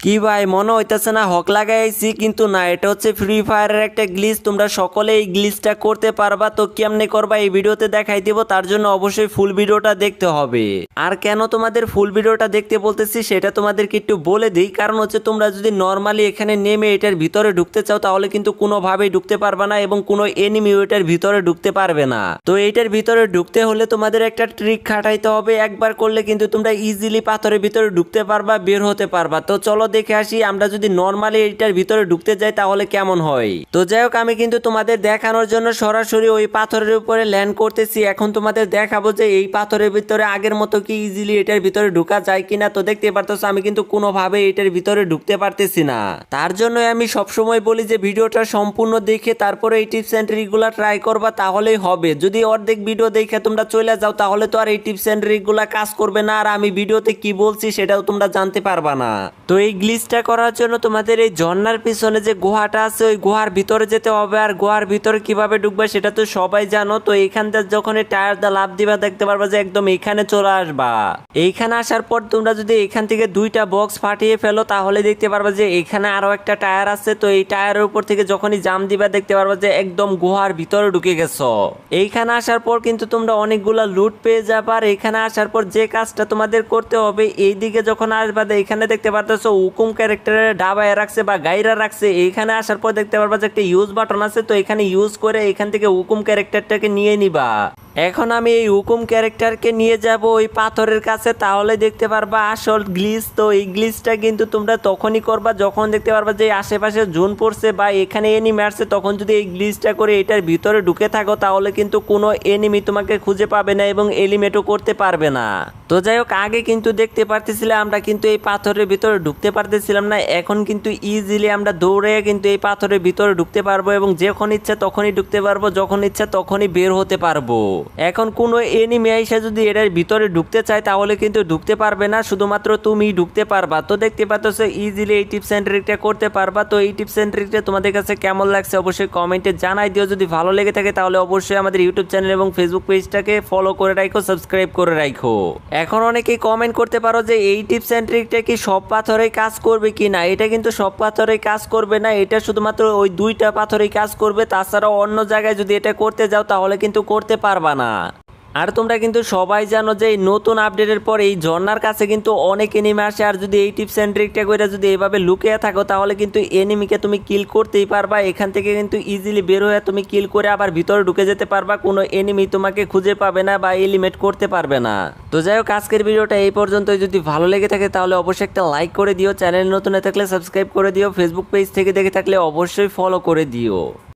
কি ভাই মনে হইতেছে না হক লাগাইছি, কিন্তু না, এটা হচ্ছে ফ্রি ফায়ারের একটা গ্লিচ। তোমরা সকলে এই গ্লিচটা করতে পারবা। তো কেমনে করবা এই ভিডিওতে দেখাই দিব, তার জন্য অবশ্যই ফুল ভিডিওটা দেখতে হবে। আর কেন তোমাদের ফুল ভিডিওটা দেখতে বলতেছি সেটা তোমাদেরকে একটু বলে দিই। কারণ হচ্ছে তোমরা যদি নর্মালি এখানে নেমে এটার ভিতরে ঢুকতে চাও তাহলে কিন্তু কোনোভাবেই ঢুকতে পারবে না এবং কোনো এনিমি এটার ভিতরে ঢুকতে পারবে না। তো এইটার ভিতরে ঢুকতে হলে তোমাদের একটা ট্রিক খাটাইতে হবে। একবার করলে কিন্তু তোমরা ইজিলি পাথরের ভিতরে ঢুকতে পারবা, বের হতে পারবা। তো চলো দেখে আসি আমরা যদি নরমালি এইটার ভিতরে ঢুকতে যাই তাহলে কেমন হয়। তো যাই হোক, আমি কিন্তু তোমাদের দেখানোর জন্য সরাসরি ওই পাথরের উপরে ল্যান্ড করতেছি। এখন তোমাদের দেখাবো যে এই পাথরের ভিতরে আগের মতো কি ইজিলি এটার ভিতরে ঢুকা যায় কিনা। তো দেখতে পারতেছো আমি কিন্তু কোনোভাবে এটার ভিতরে ঢুকতে পারতেছি না। তার জন্য আমি সবসময় বলি যে ভিডিওটা সম্পূর্ণ দেখে তারপরে এই টিপস এন্ড ট্রিকগুলো ট্রাই করবা, তাহলেই হবে। যদি অর্ধেক ভিডিও দেখে তোমরা চলে যাও তাহলে তো আর এই টিপস এন্ড ট্রিকগুলো কাজ করবে না, আর আমি ভিডিওতে কি বলছি সেটাও তোমরা জানতে পারবা না। তো এই গ্লিচটা করার জন্য তোমাদের এই ঝর্ণার পিছনে যে গুহাটা আছে ওই গুহার ভিতরে যেতে হবে। আর গুহার ভিতরে কিভাবে ঢুকবে সেটা তো সবাই জানো। তো এইখান থেকে যখন এই টায়ার দা লাফ দিবা দেখতে পারবা যে একদম এইখানে চলে আসবা। এইখানে আসার পর তোমরা যদি এইখান থেকে দুইটা বক্স ফাটিয়ে ফেলো তাহলে দেখতে পারবা যে এইখানে আরো একটা টায়ার আছে। তো এই টায়ারের উপর থেকে যখনই জাম দিবা দেখতে পারবা যে একদম গুহার ভিতরে ঢুকে গেছো। এইখানে আসার পর কিন্তু তোমরা অনেকগুলা লুট পেয়ে যাবা। আর এইখানে আসার পর যে কাজটা তোমাদের করতে হবে, এইদিকে যখন আসবা এইখানে দেখতে পারতেছো হুকুম ক্যারেক্টারের ডাবায় রাখছে বা গাইরা রাখছে। এইখানে আসার পর দেখতে পারবা যে একটা ইউজ বাটন আছে। তো এখানে ইউজ করে এখান থেকে হুকুম ক্যারেক্টারটাকে নিয়ে নিবা। এখন আমি এই হুকুম ক্যারেক্টারকে নিয়ে যাব ওই পাথরের কাছে, তাহলে দেখতে পারবা আসল গ্লিচ। তো এই গ্লিচটা কিন্তু তোমরা তখনই করবা যখন দেখতে পারবা যে আশেপাশে জোন পড়ছে বা এখানে এনিমি আসছে। তখন যদি এই গ্লিচটা করে এটার ভিতরে ঢুকে থাকো তাহলে কিন্তু কোনো এনিমি তোমাকে খুঁজে পাবে না এবং এলিমেটও করতে পারবে না। তো যাই হোক, আগে কিন্তু দেখতে পারতেছিলাম আমরা কিন্তু এই পাথরের ভিতরে ঢুকতে পারতেছিলাম না। এখন কিন্তু ইজিলি আমরা দৌড়ে কিন্তু এই পাথরের ভিতরে ঢুকতে পারবো এবং যখন ইচ্ছা তখনই ঢুকতে পারবো, যখন ইচ্ছা তখনই বের হতে পারবো। এখন কোনো এনিমি এসে যদি এটার ভিতরে ঢুকতে চায় তাহলে কিন্তু ঢুকতে পারবে না, শুধুমাত্র তুমি ঢুকতে পারবা। তো দেখতে পাচ্ছ ইজিলি এই টিপস এন্ড ট্রিকটা করতে পারবা। তো এই টিপস এন্ড ট্রিকটা তোমাদের কাছে কেমন লাগছে অবশ্যই কমেন্টে জানাই দিও। যদি ভালো লেগে থাকে তাহলে অবশ্যই আমাদের ইউটিউব চ্যানেল এবং ফেসবুক পেজটাকে ফলো করে রাখো, সাবস্ক্রাইব করে রাখো। এখন অনেকেই কমেন্ট করতে পারো যে এই টিপস এন্ড ট্রিকটা কি সব পাথরেই কাজ করবে কি না। এটা কিন্তু সব পাথরেই কাজ করবে না, এটা শুধুমাত্র ওই দুইটা পাথরেই কাজ করবে। তাছাড়াও অন্য জায়গায় যদি এটা করতে যাও তাহলে কিন্তু করতে পারবা না। আর তোমরা কিন্তু সবাই জানো যে এই নতুন আপডেটের পর এই ঝর্ণার কাছে কিন্তু অনেক এনিমি আসে। আর যদি এই টিপস এন্ড ট্রিকটা করে যদি এইভাবে লুকিয়ে থাকো তাহলে কিন্তু এনিমিকে তুমি কিল করতেই পারবা। এখান থেকে কিন্তু ইজিলি বের হয়ে তুমি কিল করে আবার ভিতরে ঢুকে যেতে পারবা। কোনো এনিমি তোমাকে খুঁজে পাবে না বা এলিমিনেট করতে পারবে না। তো যাই হোক, আজকের ভিডিওটা এই পর্যন্ত। যদি ভালো লেগে থাকে তাহলে অবশ্যই একটা লাইক করে দিও, চ্যানেল নতুন থাকলে সাবস্ক্রাইব করে দিও, ফেসবুক পেজ থেকে দেখে থাকলে অবশ্যই ফলো করে দিও।